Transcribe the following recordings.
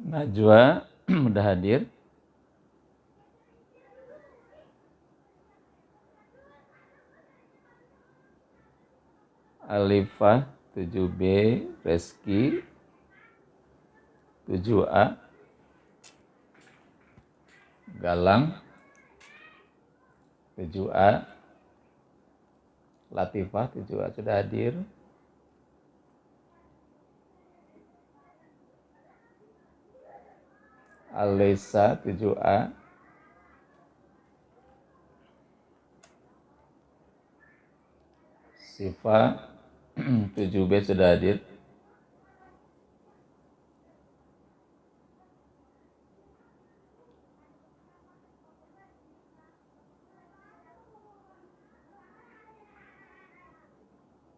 Najwa udah hadir. Alifah 7B, Reski 7A, Galang 7A, Latifah 7A sudah hadir. Alisa 7A, Sifa 7B sudah hadir.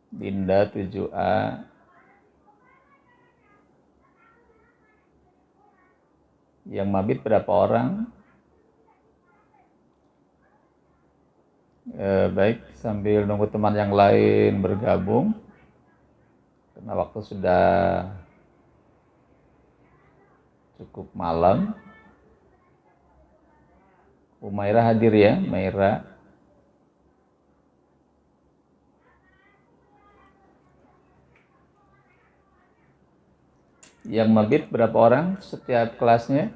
Dinda 7A, yang mabit berapa orang? Baik, sambil nunggu teman yang lain bergabung, karena waktu sudah cukup malam. Umaira hadir ya, Maira. Yang mabit berapa orang setiap kelasnya?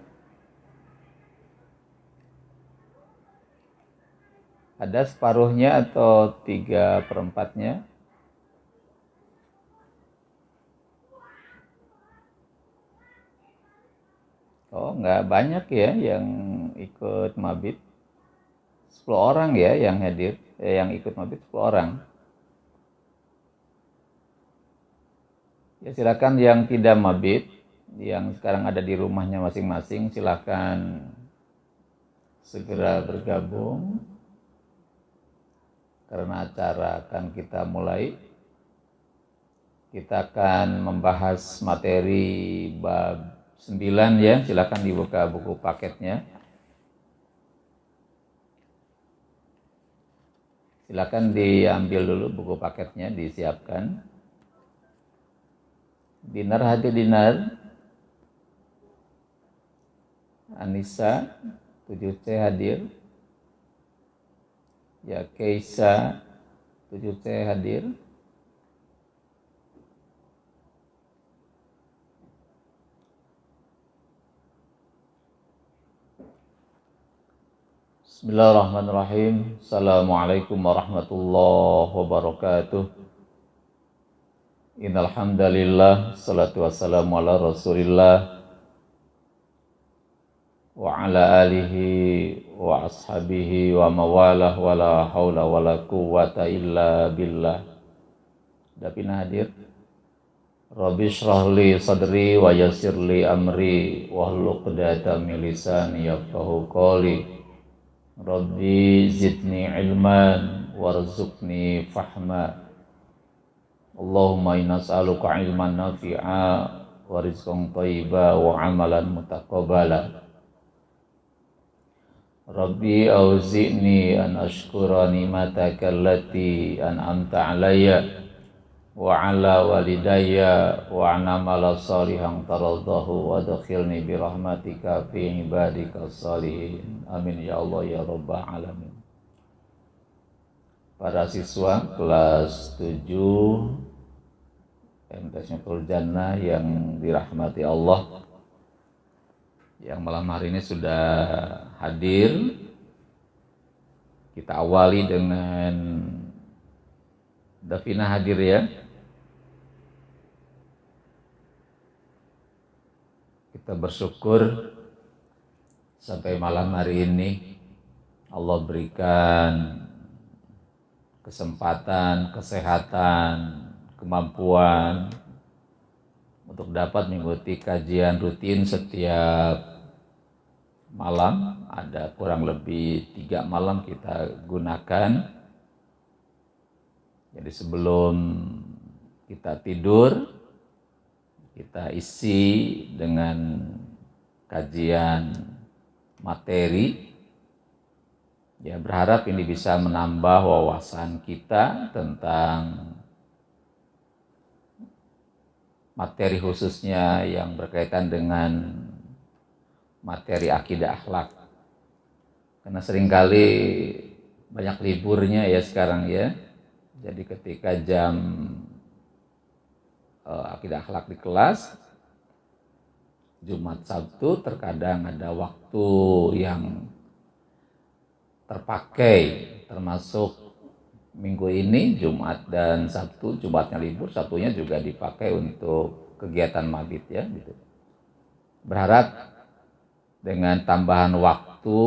Ada separuhnya atau 3/4-nya? Oh, nggak banyak ya yang ikut mabit. 10 orang ya yang hadir, yang ikut mabit 10 orang. Ya, silakan yang tidak mabit, yang sekarang ada di rumahnya masing-masing, silakan segera bergabung karena acara akan kita mulai. Kita akan membahas materi bab 9 ya, silakan dibuka buku paketnya. Silakan diambil dulu buku paketnya, disiapkan. Dinar hadir, Dinar. Anissa 7C hadir. Ya, Keisa 7C hadir. Bismillahirrahmanirrahim. Assalamualaikum warahmatullahi wabarakatuh. Innal hamdalillah, salatu wassalamu ala Rasulillah wa ala alihi wa ashabihi wa mawalah wa la haula wa la quwwata illa billah. Dapina hadir. Rabbi shrah li sadri wa yassir li amri wahlul 'uqdatam min lisani yafqahu qawli. Rabbi zidni ilman warzuqni fahma. Allahumma inna nas'aluka ilman nafi'a wa rizqan thayyiba wa amalan mutaqabbala. Rabbi auzi'ni an ashkura ni'mataka allati an'amta 'alayya wa 'ala walidayya wa an amala shalihan taraddahu wa adkhilni bi rahmatika fi ibadikas shalihin. Amin ya Allah ya rabbal alamin. Para siswa kelas 7 MTS Nurul Jannah yang dirahmati Allah, yang malam hari ini sudah hadir, kita awali dengan Davina hadir ya. Kita bersyukur sampai malam hari ini Allah berikan kesempatan, kesehatan, kemampuan untuk dapat mengikuti kajian rutin setiap malam. Ada kurang lebih 3 malam kita gunakan. Jadi sebelum kita tidur, kita isi dengan kajian materi. Ya, berharap ini bisa menambah wawasan kita tentang materi khususnya yang berkaitan dengan materi akidah akhlak. Karena seringkali banyak liburnya ya sekarang ya. Jadi ketika jam akidah akhlak di kelas, Jumat Sabtu terkadang ada waktu yang terpakai, termasuk minggu ini Jumat dan Sabtu. Jumatnya libur, Sabtunya juga dipakai untuk kegiatan mabit ya gitu. Berharap dengan tambahan waktu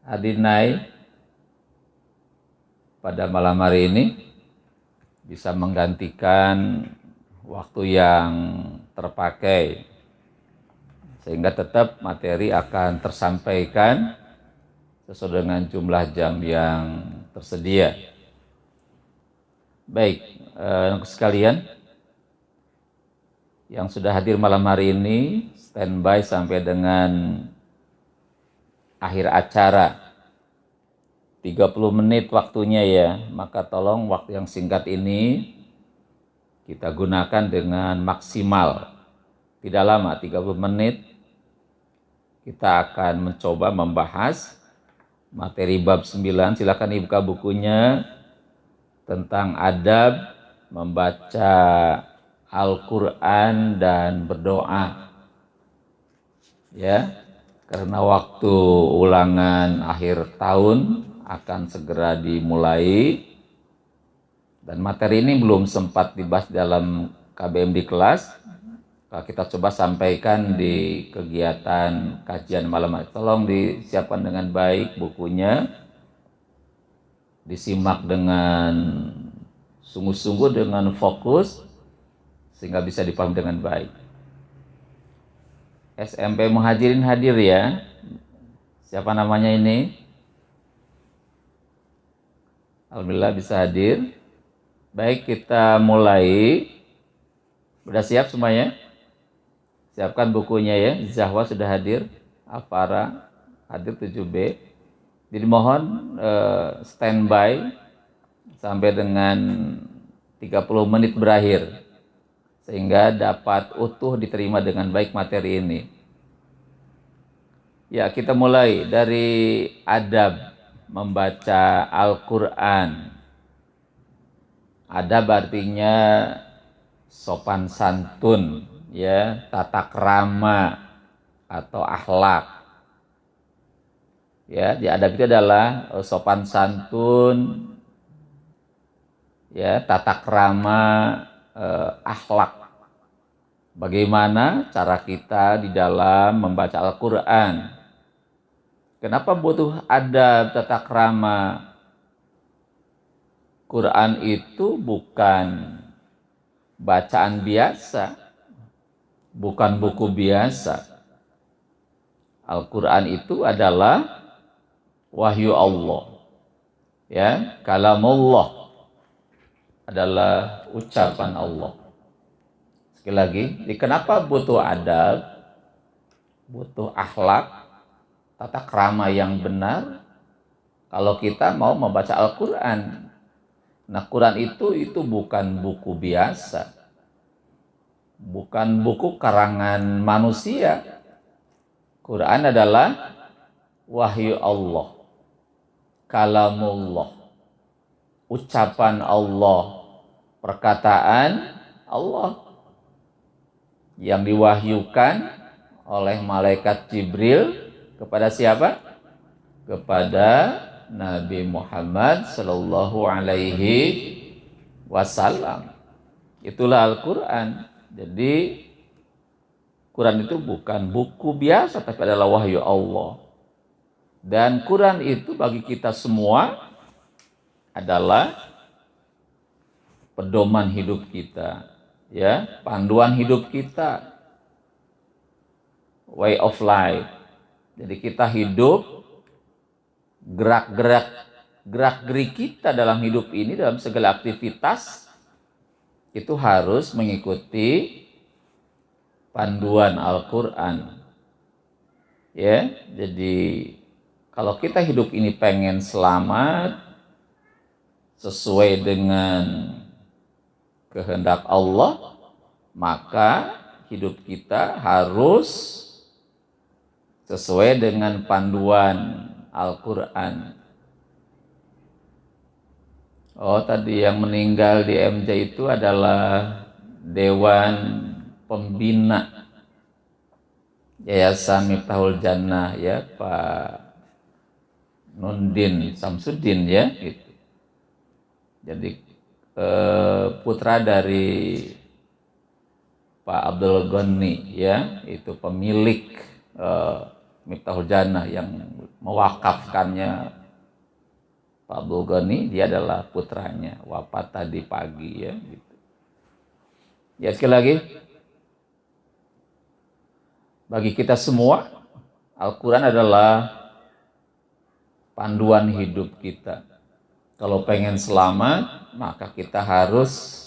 Adinai pada malam hari ini bisa menggantikan waktu yang terpakai, sehingga tetap materi akan tersampaikan sesuai dengan jumlah jam yang tersedia. Baik, sekalian yang sudah hadir malam hari ini, standby sampai dengan akhir acara. 30 menit waktunya ya, maka tolong waktu yang singkat ini kita gunakan dengan maksimal. Tidak lama, 30 menit kita akan mencoba membahas materi bab 9. Silakan dibuka bukunya tentang adab membaca Al-Quran dan berdoa. Ya, karena waktu ulangan akhir tahun akan segera dimulai dan materi ini belum sempat dibahas dalam KBM di kelas. Kita coba sampaikan di kegiatan kajian malam hari. Tolong disiapkan dengan baik bukunya, disimak dengan sungguh-sungguh, dengan fokus, sehingga bisa dipahami dengan baik. SMP Muhajirin hadir ya. Siapa namanya ini? Alhamdulillah bisa hadir. Baik, kita mulai. Sudah siap semuanya? Siapkan bukunya ya. Zahwa sudah hadir. Afara hadir 7B. Jadi mohon standby sampai dengan 30 menit berakhir, sehingga dapat utuh diterima dengan baik materi ini. Ya, kita mulai dari adab membaca Al-Quran. Adab artinya sopan santun, ya, tata krama atau akhlak. Ya, di adab itu adalah sopan santun, ya, tata krama, akhlak. Bagaimana cara kita di dalam membaca Al-Quran? Kenapa butuh adab tata krama? Quran itu bukan bacaan biasa, bukan buku biasa. Al-Quran itu adalah wahyu Allah, ya, kalamullah, adalah ucapan Allah. Sekali lagi, kenapa butuh adab, butuh akhlak, tata krama yang benar kalau kita mau membaca Al-Quran? Nah, Quran itu bukan buku biasa, bukan buku karangan manusia. Quran adalah wahyu Allah, kalamullah, ucapan Allah, perkataan Allah yang diwahyukan oleh malaikat Jibril kepada siapa? Kepada Nabi Muhammad Sallallahu Alaihi Wasallam. Itulah Al-Quran. Jadi Quran itu bukan buku biasa, tapi adalah wahyu Allah. Dan Quran itu bagi kita semua adalah pedoman hidup kita, ya, panduan hidup kita, way of life. Jadi kita hidup, gerak-gerik kita dalam hidup ini, dalam segala aktivitas, itu harus mengikuti panduan Al-Quran. Ya, jadi kalau kita hidup ini pengen selamat sesuai dengan kehendak Allah, maka hidup kita harus sesuai dengan panduan Al-Quran. Oh, tadi yang meninggal di MJ itu adalah Dewan Pembina Yayasan Miftahul Jannah, ya, Pak Nundin Samsudin, ya, gitu. Jadi putra dari Pak Abdul Ghani, ya, itu pemilik Miftahul Jannah yang mewakafkannya. Pak Abdul Ghani, dia adalah putranya, wafat tadi pagi, ya, gitu. Ya, sekali lagi, bagi kita semua Al-Quran adalah panduan hidup kita. Kalau pengen selamat, maka kita harus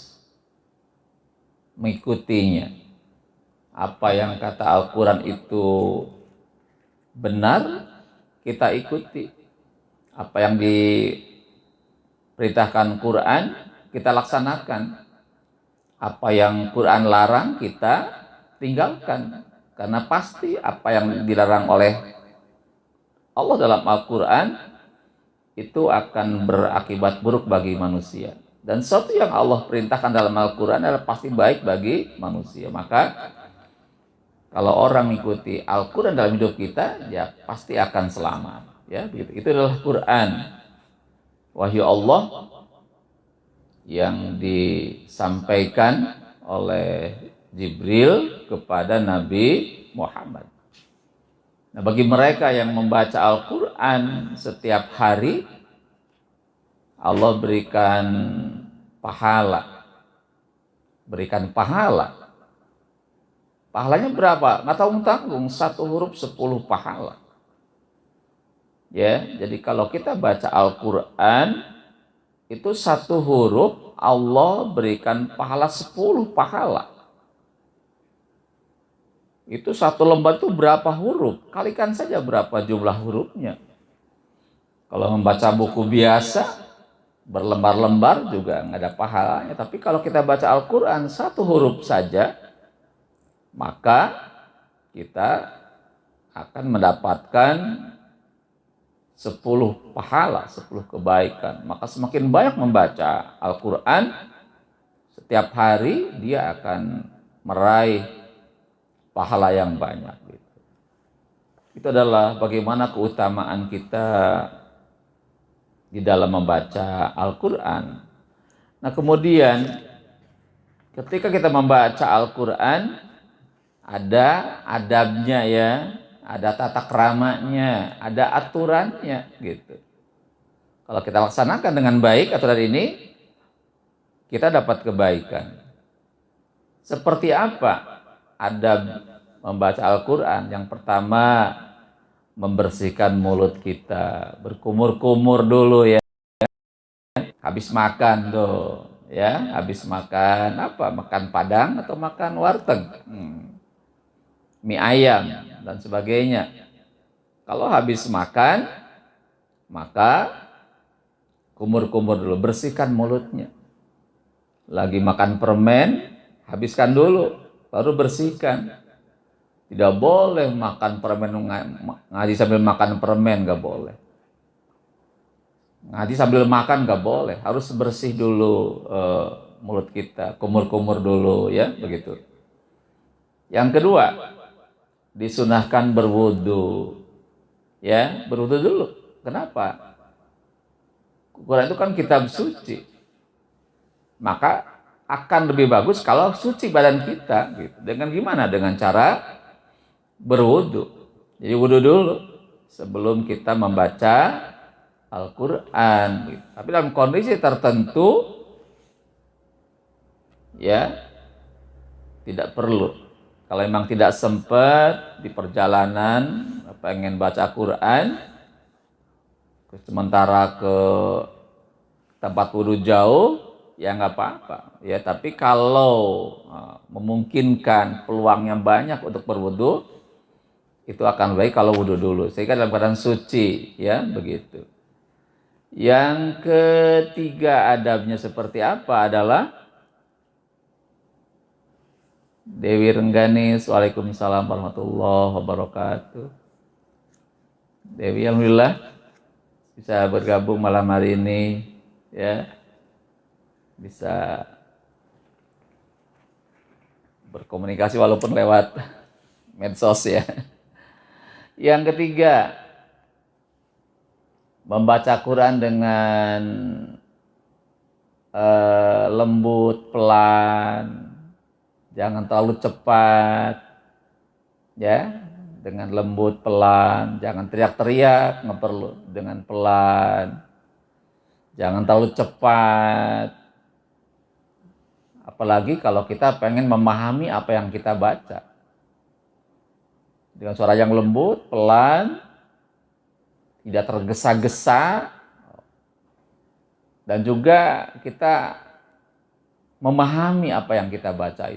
mengikutinya. Apa yang kata Al-Quran itu benar, kita ikuti. Apa yang diperintahkan Quran, kita laksanakan. Apa yang Quran larang, kita tinggalkan. Karena pasti apa yang dilarang oleh Allah dalam Al-Quran itu akan berakibat buruk bagi manusia. Dan sesuatu yang Allah perintahkan dalam Al-Quran adalah pasti baik bagi manusia. Maka kalau orang mengikuti Al-Quran dalam hidup kita, ya pasti akan selamat. Ya, begitu. Itu adalah Quran, wahyu Allah yang disampaikan oleh Jibril kepada Nabi Muhammad. Nah, bagi mereka yang membaca Al-Quran setiap hari, Allah berikan pahala. Berikan pahala. Pahalanya berapa? Nggak tanggung-tanggung, 1 huruf 10 pahala. Ya, jadi kalau kita baca Al-Quran, itu 1 huruf Allah berikan pahala 10 pahala. Itu 1 lembar itu berapa huruf? Kalikan saja berapa jumlah hurufnya. Kalau membaca buku biasa, berlembar-lembar juga nggak ada pahalanya. Tapi kalau kita baca Al-Quran 1 huruf saja, maka kita akan mendapatkan 10 pahala, 10 kebaikan. Maka semakin banyak membaca Al-Quran setiap hari, dia akan meraih pahala yang banyak. Itu adalah bagaimana keutamaan kita di dalam membaca Al-Quran. Nah, kemudian ketika kita membaca Al-Quran, ada adabnya, ya, ada tata keramanya, ada aturannya, gitu. Kalau kita laksanakan dengan baik aturan ini, kita dapat kebaikan. Seperti apa adab membaca Al-Quran? Yang pertama, membersihkan mulut kita, berkumur-kumur dulu, ya. Habis makan tuh, ya, habis makan apa? Makan Padang atau makan warteg, mie ayam dan sebagainya. Kalau habis makan, maka kumur-kumur dulu, bersihkan mulutnya. Lagi makan permen, habiskan dulu, baru bersihkan. Tidak boleh makan permen, ngaji sambil makan permen, nggak boleh. Ngaji sambil makan nggak boleh, harus bersih dulu mulut kita, kumur-kumur dulu, ya, begitu. Yang kedua, disunahkan berwudu, ya, berwudu dulu. Kenapa? Quran itu kan kitab suci, maka akan lebih bagus kalau suci badan kita, gitu. Dengan gimana? Dengan cara berwudu. Jadi wudu dulu sebelum kita membaca Al-Quran, gitu. Tapi dalam kondisi tertentu, ya, tidak perlu. Kalau memang tidak sempat di perjalanan pengen baca Quran, sementara ke tempat wudu jauh, ya nggak apa-apa, ya. Tapi kalau memungkinkan, peluangnya banyak untuk berwudu, itu akan baik kalau wudu dulu, sehingga dalam keadaan suci, ya, begitu. Yang ketiga adabnya seperti apa adalah Dewi Rengganis, waalaikumsalam warahmatullahi wabarakatuh. Dewi, alhamdulillah bisa bergabung malam hari ini, ya, bisa berkomunikasi walaupun lewat medsos ya. Yang ketiga, membaca Quran dengan lembut, pelan, jangan terlalu cepat, ya, dengan lembut, pelan, jangan teriak-teriak, nggak perlu, dengan pelan, jangan terlalu cepat, apalagi kalau kita pengen memahami apa yang kita baca, dengan suara yang lembut, pelan, tidak tergesa-gesa, dan juga kita memahami apa yang kita baca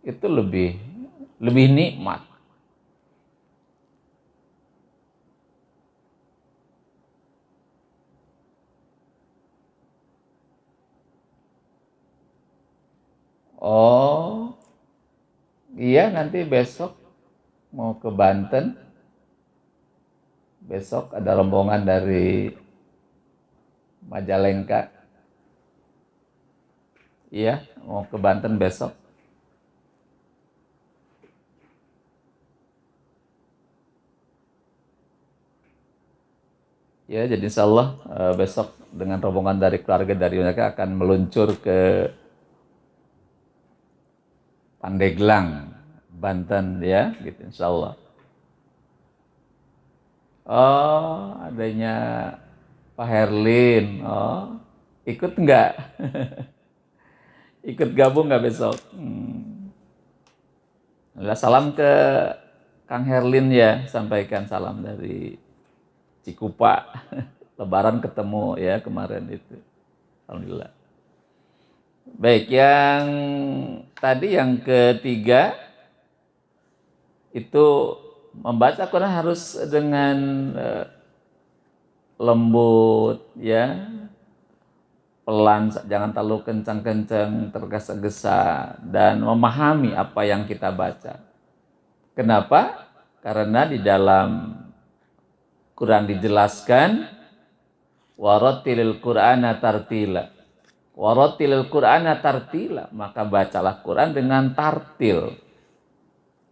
itu lebih nikmat. Oh, iya, nanti besok mau ke Banten. Besok ada rombongan dari Majalengka. Iya, mau ke Banten besok. Ya, jadi insya Allah besok dengan rombongan dari keluarga dari mereka akan meluncur ke Pandeglang, Banten, ya, gitu insya Allah. Oh, adanya Pak Herlin. Oh, ikut nggak? Ikut gabung nggak besok? Salam ke Kang Herlin ya, sampaikan salam dari Cikupa. Lebaran ketemu ya kemarin itu. Alhamdulillah. Baik, yang tadi yang ketiga itu membaca Quran harus dengan lembut, ya, pelan, jangan terlalu kencang-kencang, tergesa-gesa, dan memahami apa yang kita baca. Kenapa? Karena di dalam Quran dijelaskan warattilil Qur'ana tartila. Warattilil Qur'ana tartila, maka bacalah Quran dengan tartil.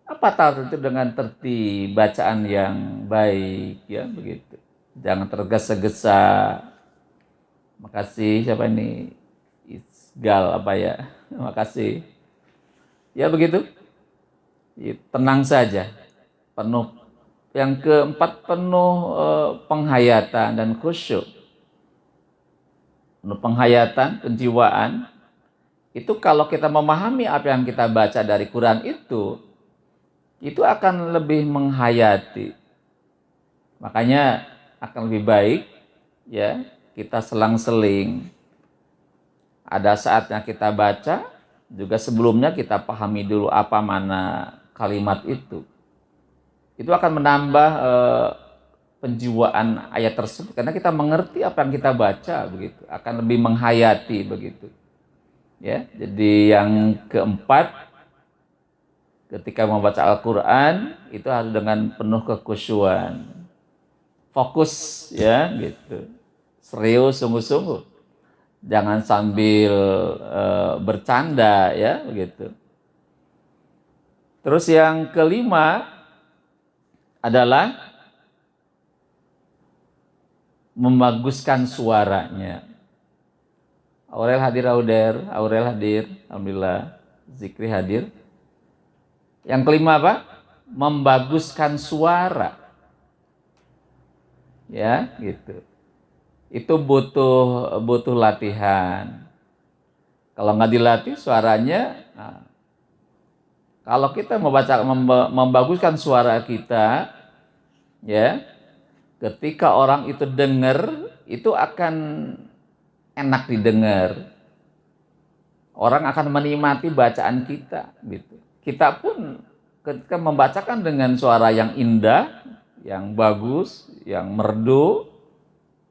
Apa tartil itu? Dengan tertib, bacaan yang baik, ya, begitu. Jangan tergesa-gesa. Makasih, siapa ini? Isgal apa ya? Makasih. Ya begitu. Tenang saja. Penuh. Yang keempat, penuh penghayatan dan khusyuk. Penuh penghayatan, penjiwaan. Itu kalau kita memahami apa yang kita baca dari Quran itu akan lebih menghayati. Makanya akan lebih baik, ya, kita selang-seling. Ada saatnya kita baca, juga sebelumnya kita pahami dulu apa mana kalimat itu. Itu akan menambah penjiwaan ayat tersebut, karena kita mengerti apa yang kita baca, begitu. Akan lebih menghayati, begitu. Ya, jadi yang keempat, ketika membaca Al-Quran itu harus dengan penuh kekhusyuan, fokus, ya, gitu, serius, sungguh-sungguh, jangan sambil bercanda, ya, begitu. Terus yang kelima adalah membaguskan suaranya. Aurel hadir, Aurel hadir, alhamdulillah. Zikri hadir. Yang kelima apa? Membaguskan suara. Ya, gitu. Itu butuh latihan. Kalau nggak dilatih suaranya, kalau kita membaguskan suara kita, ya, ketika orang itu dengar, itu akan enak didengar. Orang akan menikmati bacaan kita, gitu. Kita pun ketika membacakan dengan suara yang indah, yang bagus, yang merdu,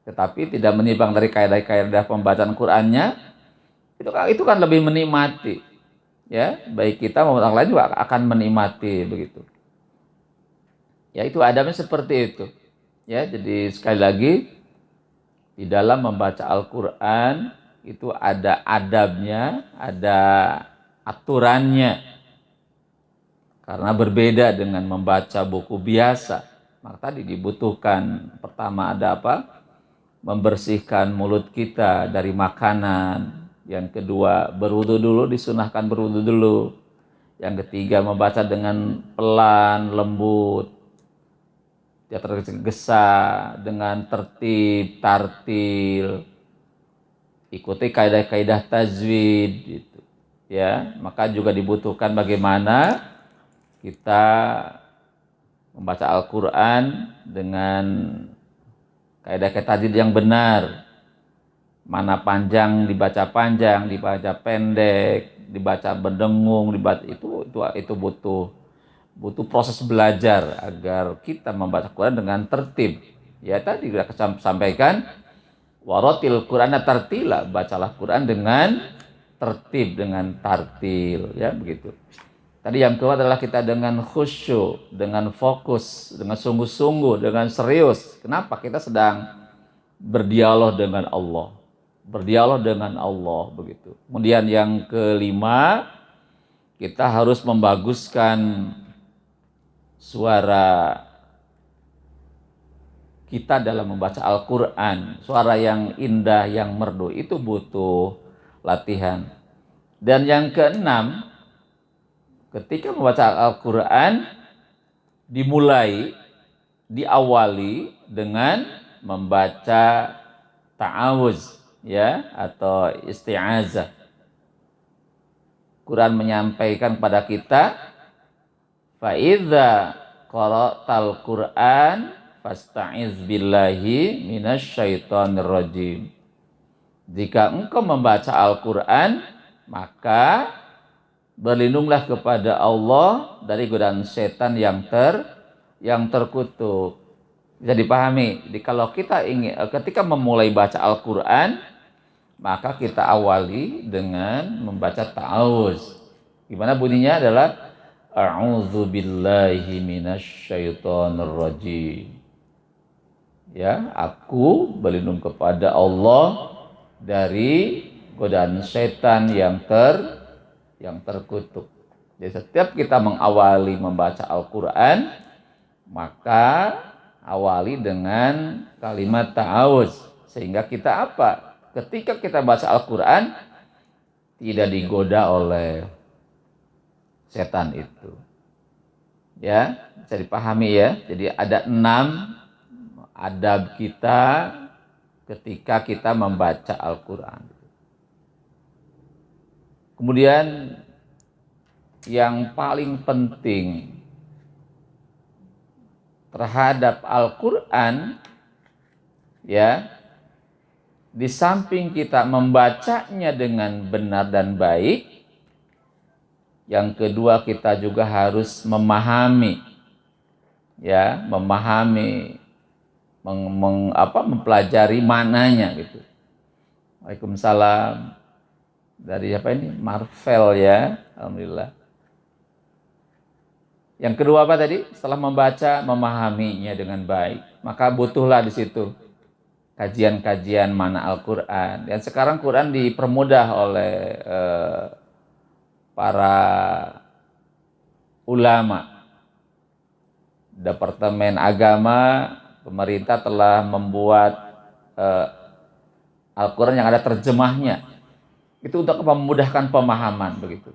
tetapi tidak menyimpang dari kaidah-kaidah pembacaan Qur'annya, itu kan lebih menikmati. Ya, baik kita maupun orang lain juga akan menikmati, begitu. Ya, itu adabnya seperti itu. Ya, jadi sekali lagi di dalam membaca Al-Qur'an itu ada adabnya, ada aturannya. Karena berbeda dengan membaca buku biasa. Maka tadi dibutuhkan pertama ada apa? Membersihkan mulut kita dari makanan. Yang kedua, berwudu dulu, disunahkan berwudu dulu. Yang ketiga, membaca dengan pelan, lembut, tidak tergesa, dengan tertib, tartil, ikuti kaidah-kaidah tajwid gitu. Ya, maka juga dibutuhkan bagaimana kita membaca Al-Qur'an dengan kaidah-kaidah tajwid yang benar. Mana panjang dibaca pendek, dibaca berdengung, itu butuh proses belajar agar kita membaca Quran dengan tertib. Ya tadi sudah sampaikan, waratil Qur'ana tartila, bacalah Quran dengan tertib, dengan tartil, ya begitu. Tadi yang kedua adalah kita dengan khusyuk, dengan fokus, dengan sungguh-sungguh, dengan serius. Kenapa? Kita sedang berdialog dengan Allah. Berdialog dengan Allah begitu. Kemudian yang kelima, kita harus membaguskan suara kita dalam membaca Al-Qur'an. Suara yang indah, yang merdu, itu butuh latihan. Dan yang keenam, ketika membaca Al-Qur'an diawali dengan membaca ta'awuz, ya, atau isti'azah. Quran menyampaikan kepada kita, fa idza qara'tal Qur'an fasta'iz billahi minasyaitonir rajim. Jika engkau membaca Al-Qur'an, maka berlindunglah kepada Allah dari godaan setan yang terkutuk. Bisa dipahami. Jadi kalau kita ingin ketika memulai baca Al-Qur'an, maka kita awali dengan membaca ta'awuz. Gimana bunyinya adalah a'udzu billahi minasyaitonir rajim. Ya, aku berlindung kepada Allah dari godaan setan yang terkutuk. Jadi setiap kita mengawali membaca Al-Qur'an, maka awali dengan kalimat ta'awuz, sehingga kita apa? Ketika kita baca Al-Qur'an tidak digoda oleh setan itu. Ya, bisa dipahami ya. Jadi ada 6 adab kita ketika kita membaca Al-Qur'an. Kemudian yang paling penting terhadap Al-Qur'an, ya, di samping kita membacanya dengan benar dan baik, yang kedua kita juga harus memahami, ya, mempelajari maknanya gitu. Waalaikumsalam. Dari apa ini? Marvel, ya. Alhamdulillah. Yang kedua apa tadi? Setelah membaca, memahaminya dengan baik, maka butuhlah di situ kajian-kajian makna Al-Qur'an. Dan sekarang Quran dipermudah oleh para ulama. Departemen Agama, pemerintah telah membuat Al-Qur'an yang ada terjemahnya. Itu untuk memudahkan pemahaman begitu.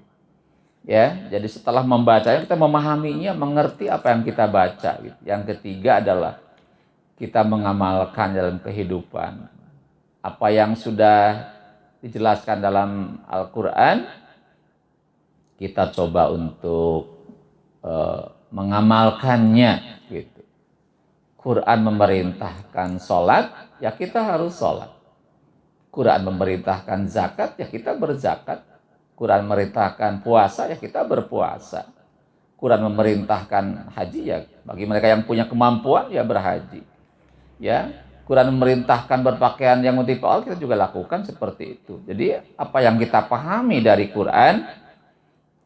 Ya, jadi setelah membacanya kita memahaminya, mengerti apa yang kita baca gitu. Yang ketiga adalah kita mengamalkan dalam kehidupan. Apa yang sudah dijelaskan dalam Al-Qur'an, kita coba untuk mengamalkannya gitu. Quran memerintahkan sholat, ya kita harus sholat. Quran memerintahkan zakat, ya kita berzakat. Quran memerintahkan puasa, ya kita berpuasa. Quran memerintahkan haji, ya bagi mereka yang punya kemampuan, ya berhaji. Ya, Quran memerintahkan berpakaian yang mutiara Allah, kita juga lakukan seperti itu. Jadi apa yang kita pahami dari Quran,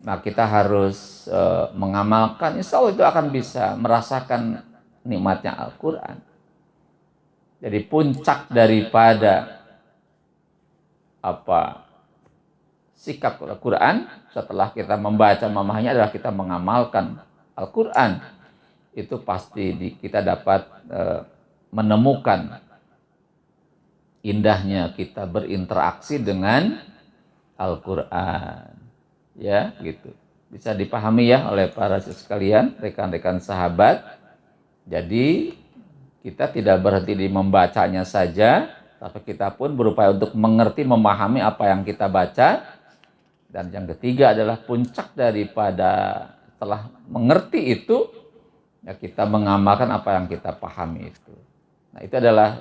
nah kita harus mengamalkan. Insya Allah itu akan bisa merasakan nikmatnya Al-Quran. Jadi puncak daripada sikap Al-Quran setelah kita membaca memahaminya adalah kita mengamalkan Al-Quran. Itu pasti kita dapat menemukan indahnya kita berinteraksi dengan Al-Quran. Ya, gitu. Bisa dipahami ya oleh para sekalian, rekan-rekan sahabat. Jadi kita tidak berhenti di membacanya saja, tapi kita pun berupaya untuk mengerti, memahami apa yang kita baca. Dan yang ketiga adalah puncak daripada setelah mengerti itu, ya kita mengamalkan apa yang kita pahami itu. Nah, itu adalah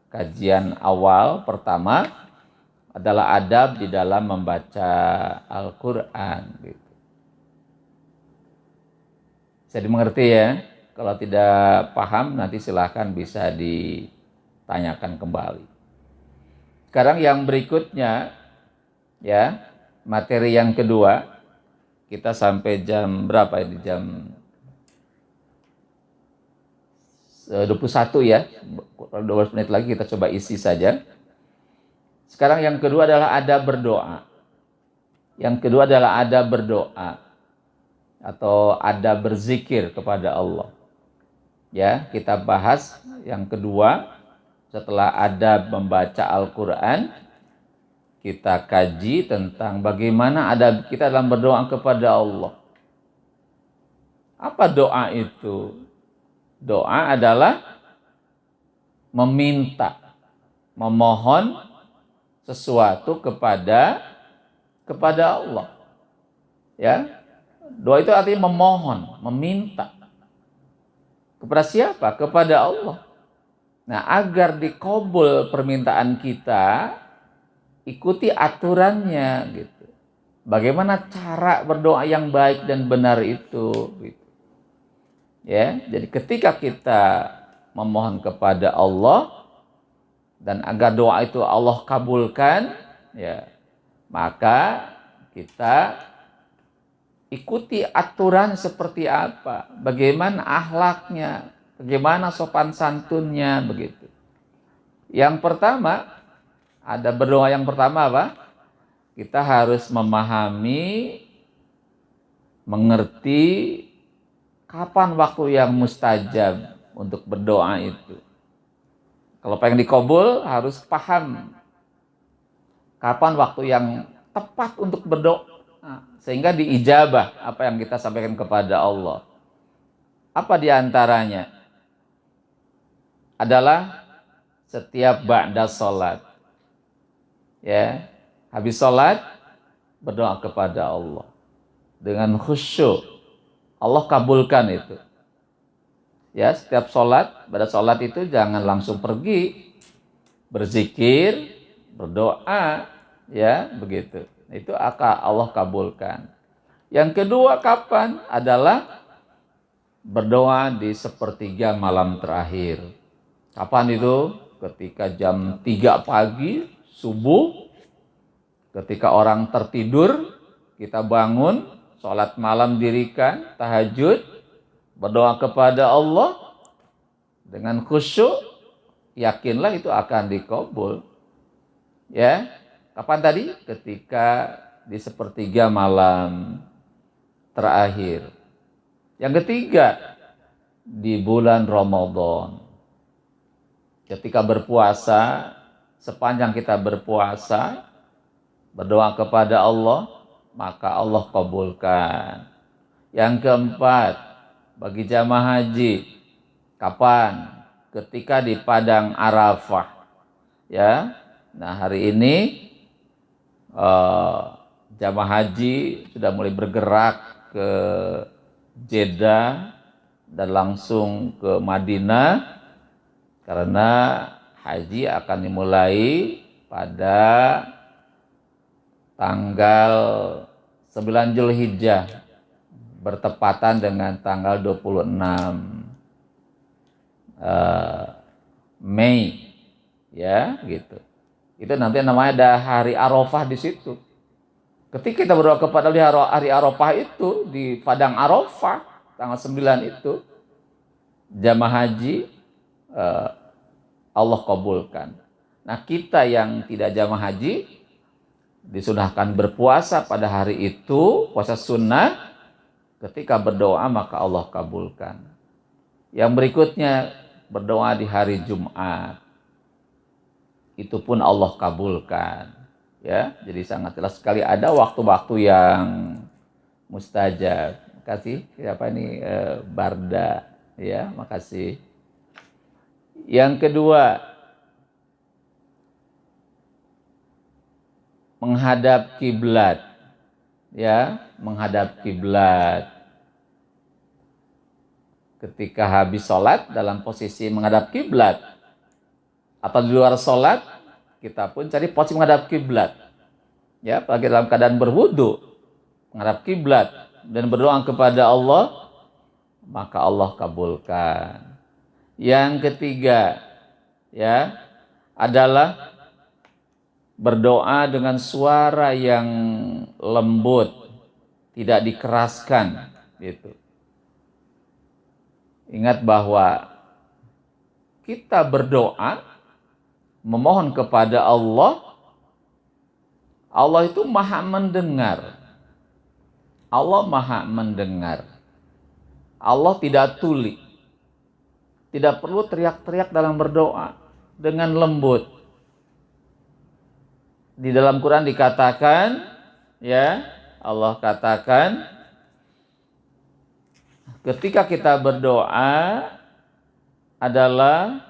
kajian awal pertama adalah adab di dalam membaca Al-Quran. Gitu. Bisa dimengerti ya? Kalau tidak paham nanti silahkan bisa ditanyakan kembali. Sekarang yang berikutnya, ya, materi yang kedua, kita sampai jam berapa ini? Jam 21 ya, 12 menit lagi kita coba isi saja. Sekarang yang kedua adalah adab berdoa. Yang kedua adalah adab berdoa atau adab berzikir kepada Allah. Ya, kita bahas yang kedua setelah adab membaca Al-Quran, kita kaji tentang bagaimana adab kita dalam berdoa kepada Allah. Apa doa itu? Doa adalah meminta, memohon sesuatu kepada Allah. Ya, doa itu artinya memohon, meminta. Kepada siapa? Kepada Allah. Nah, agar dikabul permintaan kita, ikuti aturannya gitu. Bagaimana cara berdoa yang baik dan benar itu gitu. Ya, jadi ketika kita memohon kepada Allah dan agar doa itu Allah kabulkan, ya, maka kita ikuti aturan seperti apa, bagaimana akhlaknya, bagaimana sopan santunnya, begitu. Yang pertama, ada berdoa yang pertama apa? Kita harus memahami, mengerti kapan waktu yang mustajab untuk berdoa itu. Kalau pengen dikabul harus paham kapan waktu yang tepat untuk berdoa. Sehingga diijabah apa yang kita sampaikan kepada Allah. Apa diantaranya? Adalah setiap ba'da sholat. Ya, habis sholat berdoa kepada Allah. Dengan khusyuk. Allah kabulkan itu. Ya, setiap sholat, pada sholat itu jangan langsung pergi. Berzikir, berdoa, ya, begitu. Itu akan Allah kabulkan. Yang kedua kapan? Adalah berdoa di sepertiga malam terakhir. Kapan itu? Ketika jam 3 pagi, subuh. Ketika orang tertidur, kita bangun, sholat malam dirikan, tahajud, berdoa kepada Allah dengan khusyuk, yakinlah itu akan dikabul. Ya. Kapan tadi? Ketika di sepertiga malam terakhir. Yang ketiga, di bulan Ramadan. Ketika berpuasa, sepanjang kita berpuasa, berdoa kepada Allah, maka Allah kabulkan. Yang keempat, bagi jamaah haji, kapan? Ketika di Padang Arafah. Ya. Nah, hari ini jamaah haji sudah mulai bergerak ke Jeddah dan langsung ke Madinah karena haji akan dimulai pada tanggal 9 Zulhijjah bertepatan dengan tanggal 26 Mei, ya, gitu. Itu nanti namanya ada hari Arafah di situ. Ketika kita berdoa kepada hari Arafah itu di Padang Arafah tanggal 9 itu, jamaah haji Allah kabulkan. Nah, kita yang tidak jamaah haji disunahkan berpuasa pada hari itu, puasa sunnah. Ketika berdoa maka Allah kabulkan. Yang berikutnya berdoa di hari Jumat, itu pun Allah kabulkan. Ya, jadi sangat jelas sekali ada waktu-waktu yang mustajab. Makasih siapa ini Barda, ya, makasih. Yang kedua, menghadap kiblat, ya, menghadap kiblat. Ketika habis sholat dalam posisi menghadap kiblat, atau di luar sholat kita pun cari posisi menghadap kiblat, ya, apalagi dalam keadaan berwudu menghadap kiblat dan berdoa kepada Allah, maka Allah kabulkan. Yang ketiga, ya, adalah berdoa dengan suara yang lembut, tidak dikeraskan, gitu. Ingat bahwa kita berdoa, memohon kepada Allah, Allah itu maha mendengar. Allah maha mendengar. Allah tidak tuli. Tidak perlu teriak-teriak dalam berdoa, dengan lembut. Di dalam Quran dikatakan, ya, Allah katakan, ketika kita berdoa adalah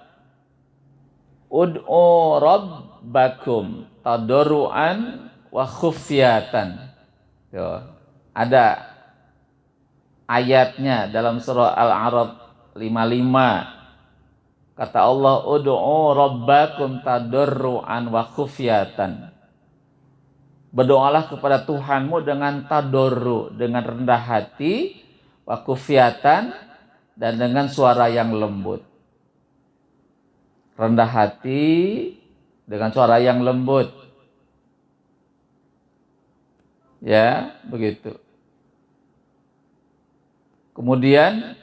ud'u rabbakum tadarruan wa khufyatan. Ada ayatnya dalam surah Al-A'raf 55. Kata Allah, ud'u rabbakum tadarruan wa khufyatan. Berdoalah kepada Tuhanmu dengan tadarru, dengan rendah hati, wa khufyatan, dan dengan suara yang lembut. Rendah hati dengan suara yang lembut. Ya, begitu. Kemudian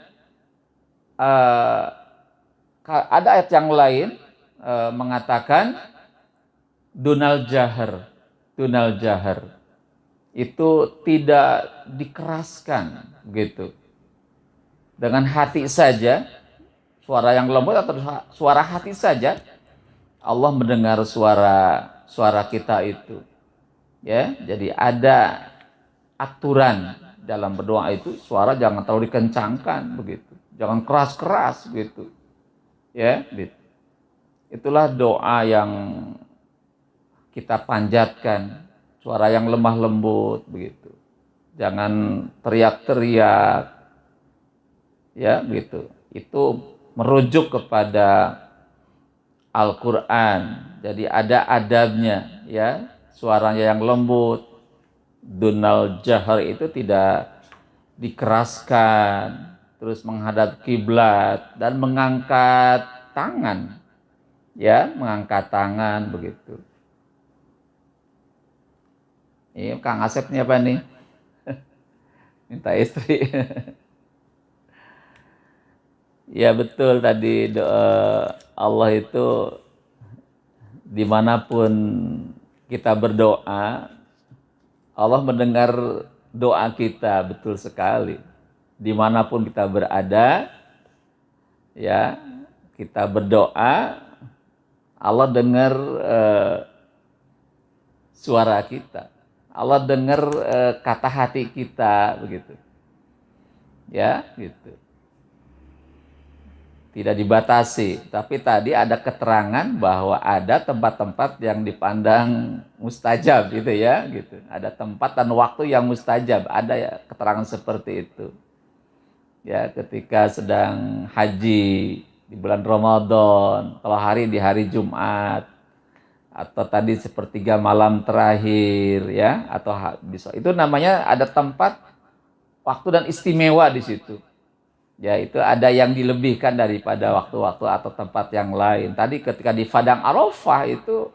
ada ayat yang lain mengatakan dunal jahar. Dunal jahar itu tidak dikeraskan, begitu. Dengan hati saja, suara yang lembut atau suara hati saja, Allah mendengar suara kita itu. Ya, jadi ada aturan dalam berdoa itu, suara jangan terlalu dikencangkan, begitu. Jangan keras-keras, begitu. Ya, gitu. Itulah doa yang kita panjatkan, suara yang lemah lembut, begitu. Jangan teriak-teriak, ya, begitu. Itu merujuk kepada Al-Quran. Jadi ada adabnya, ya, suaranya yang lembut. Dunal jahar itu tidak dikeraskan, terus menghadap kiblat dan mengangkat tangan, ya, mengangkat tangan, begitu. Ini Kang Asep nih apa nih? Minta istri. Ya betul, tadi doa Allah itu dimanapun kita berdoa, Allah mendengar doa kita, betul sekali. Dimanapun kita berada, ya, kita berdoa, Allah dengar suara kita. Allah dengar kata hati kita, begitu. Ya, gitu. Tidak dibatasi, tapi tadi ada keterangan bahwa ada tempat-tempat yang dipandang mustajab, gitu ya, gitu. Ada tempat dan waktu yang mustajab, ada ya keterangan seperti itu. Ya, ketika sedang haji di bulan Ramadan, kalau di hari Jumat, atau tadi sepertiga malam terakhir, ya, atau besok, itu namanya ada tempat, waktu dan istimewa di situ. Ya, itu ada yang dilebihkan daripada waktu-waktu atau tempat yang lain. Tadi ketika di Padang Arafah itu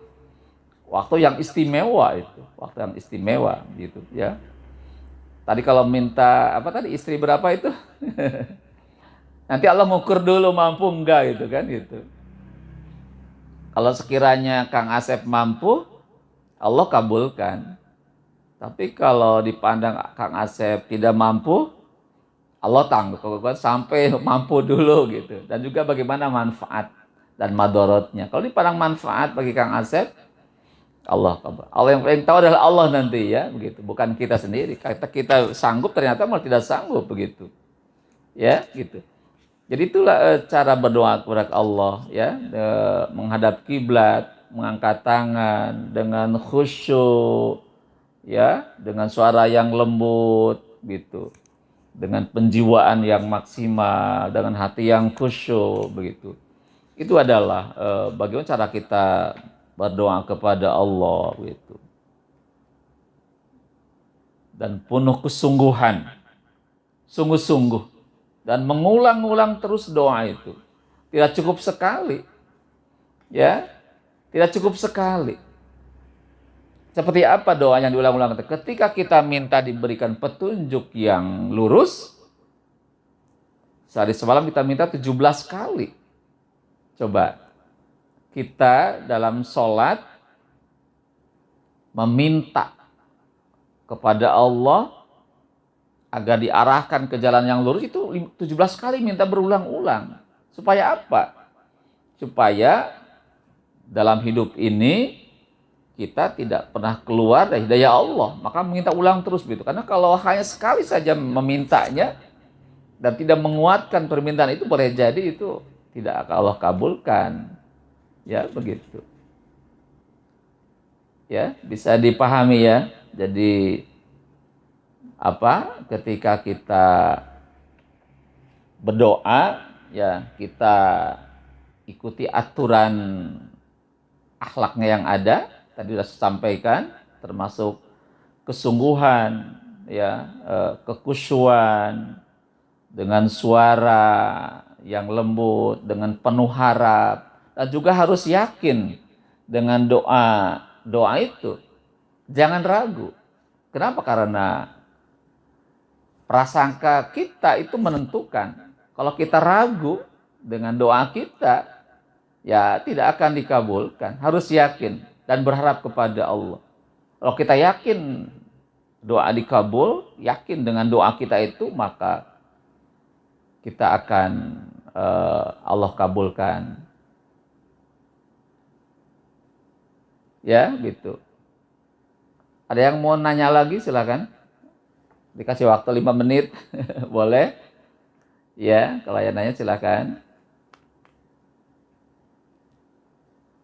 waktu yang istimewa, itu waktu yang istimewa, gitu, ya. Tadi kalau minta apa tadi, istri berapa itu? Nanti Allah ngukur dulu mampu enggak, gitu kan, gitu. Kalau sekiranya Kang Asep mampu, Allah kabulkan. Tapi kalau dipandang Kang Asep tidak mampu, Allah tangguhkan sampai mampu dulu gitu. Dan juga bagaimana manfaat dan madorotnya. Kalau dipandang manfaat bagi Kang Asep, Allah kabul. Allah yang tahu adalah Allah nanti ya, begitu. Bukan kita sendiri. Kata kita sanggup ternyata malah tidak sanggup begitu. Ya, gitu. Jadi itulah cara berdoa kepada Allah ya, menghadap kiblat, mengangkat tangan dengan khusyuk ya, dengan suara yang lembut gitu. Dengan penjiwaan yang maksimal, dengan hati yang khusyuk begitu. Itu adalah bagaimana cara kita berdoa kepada Allah gitu. Dan penuh kesungguhan. Sungguh-sungguh dan mengulang-ulang terus doa itu. Tidak cukup sekali. Ya, tidak cukup sekali. Seperti apa doa yang diulang-ulang? Ketika kita minta diberikan petunjuk yang lurus, sehari semalam kita minta 17 kali. Coba, kita dalam sholat meminta kepada Allah agar diarahkan ke jalan yang lurus itu 17 kali minta berulang-ulang. Supaya apa? Supaya dalam hidup ini kita tidak pernah keluar dari hidayah Allah. Maka minta ulang terus gitu. Karena kalau hanya sekali saja memintanya dan tidak menguatkan permintaan itu, boleh jadi itu tidak akan Allah kabulkan. Ya, begitu. Ya, bisa dipahami ya. Jadi ketika kita berdoa ya, kita ikuti aturan akhlaknya yang ada tadi sudah sampaikan, termasuk kesungguhan ya, kekhusyuan, dengan suara yang lembut, dengan penuh harap, dan juga harus yakin dengan doa itu. Jangan ragu. Kenapa? Karena prasangka kita itu menentukan. Kalau kita ragu dengan doa kita, ya tidak akan dikabulkan. Harus yakin dan berharap kepada Allah. Kalau kita yakin doa dikabul, yakin dengan doa kita itu, maka kita akan Allah kabulkan. Ya, gitu. Ada yang mau nanya lagi, silakan. Dikasih waktu 5 menit, boleh? Ya, kalau yang nanya silakan.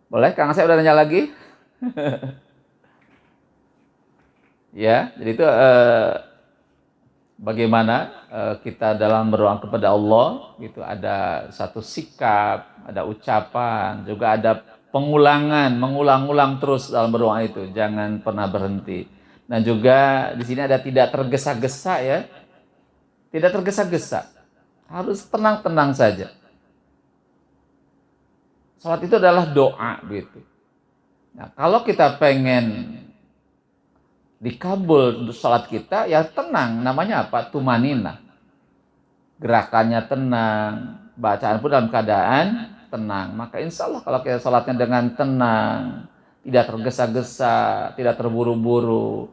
Boleh, Kang Asep udah nanya lagi? Ya, jadi itu bagaimana kita dalam berdoa kepada Allah, gitu. Ada satu sikap, ada ucapan, juga ada pengulangan, mengulang-ulang terus dalam berdoa itu. Jangan pernah berhenti. Nah juga di sini ada tidak tergesa-gesa ya, tidak tergesa-gesa, harus tenang-tenang saja. Salat itu adalah doa gitu. Nah kalau kita pengen dikabul salat kita, ya tenang, namanya apa? Tumanina. Gerakannya tenang, bacaan pun dalam keadaan tenang. Maka insya Allah kalau kita salatnya dengan tenang, tidak tergesa-gesa, tidak terburu-buru,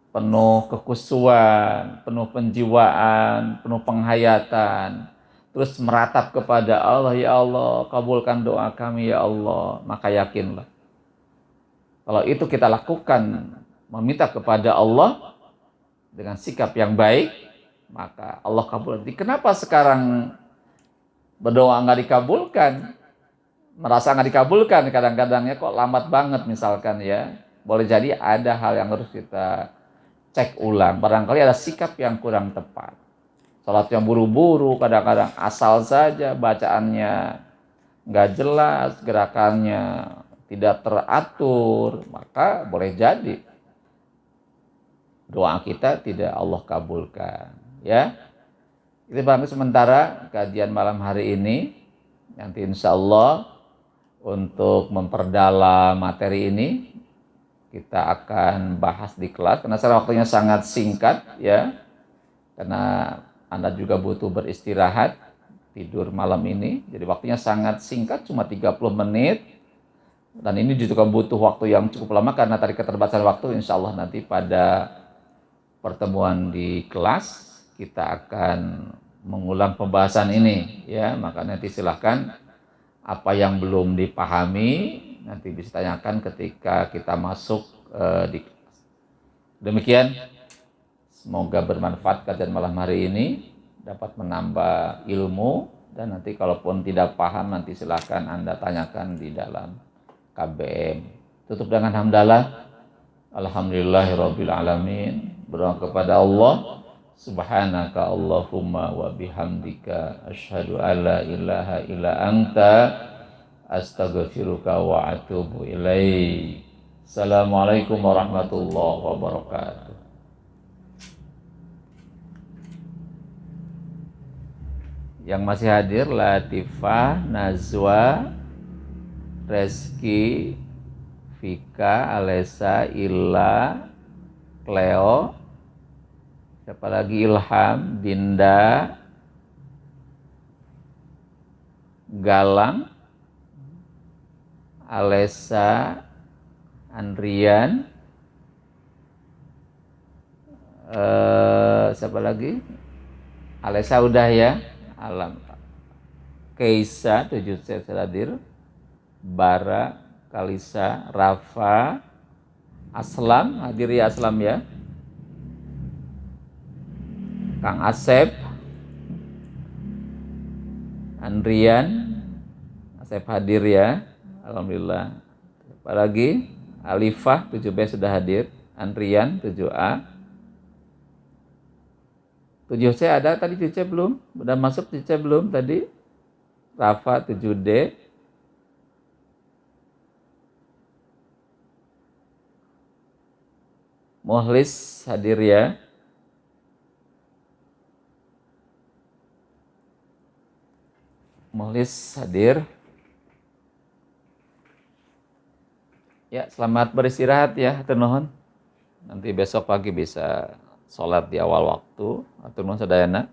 penuh kekhusyuan, penuh penjiwaan, penuh penghayatan, terus meratap kepada Allah, ya Allah, kabulkan doa kami ya Allah, maka yakinlah. Kalau itu kita lakukan, meminta kepada Allah dengan sikap yang baik, maka Allah kabulkan. Kenapa sekarang berdoa nggak dikabulkan? Merasa nggak dikabulkan, kadang-kadangnya kok lambat banget misalkan ya. Boleh jadi ada hal yang harus kita cek ulang, barangkali ada sikap yang kurang tepat. Salat yang buru-buru, kadang-kadang asal saja, bacaannya nggak jelas, gerakannya tidak teratur, maka boleh jadi doa kita tidak Allah kabulkan. Ya, itu bang sementara kajian malam hari ini. Nanti insya Allah untuk memperdalam materi ini kita akan bahas di kelas, karena sekarang waktunya sangat singkat ya, karena Anda juga butuh beristirahat, tidur malam ini, jadi waktunya sangat singkat, cuma 30 menit. Dan ini juga butuh waktu yang cukup lama karena tadi keterbatasan waktu. Insya Allah nanti pada pertemuan di kelas kita akan mengulang pembahasan ini ya. Maka nanti silahkan apa yang belum dipahami nanti bisa tanyakan ketika kita masuk di kelas. Demikian, semoga bermanfaat kajian malam hari ini, dapat menambah ilmu, dan nanti kalaupun tidak paham nanti silahkan Anda tanyakan di dalam KBM. Tutup dengan hamdalah. Alhamdulillahirabbil alamin. Berdoa kepada Allah. Subhanaka Allahumma wa bihamdika asyhadu alla ilaha illa anta astaghfiruka wa atubu ilaik. Assalamualaikum warahmatullahi wabarakatuh. Yang masih hadir Latifah, Nazwa, Reski, Vika, Alessa, Illa, Cleo, siapa lagi, Ilham, Dinda, Galang, Alessa, Andrian, siapa lagi? Alessa udah ya. Alam, Keisa 7 saya hadir, Bara, Kalisa, Rafa, Aslam hadir ya, Aslam ya, Kang Asep, Andrian, Asep hadir ya, alhamdulillah. Apalagi Alifah 7B sudah hadir, Andrian 7A. 7C ada tadi, 7C belum? Udah masuk 7C belum tadi? Rafa 7D. Muhlis hadir ya. Muhlis hadir. Ya, selamat beristirahat ya, hatur nuhun. Nanti besok pagi bisa sholat di awal waktu. Hatur nuhun sadayana.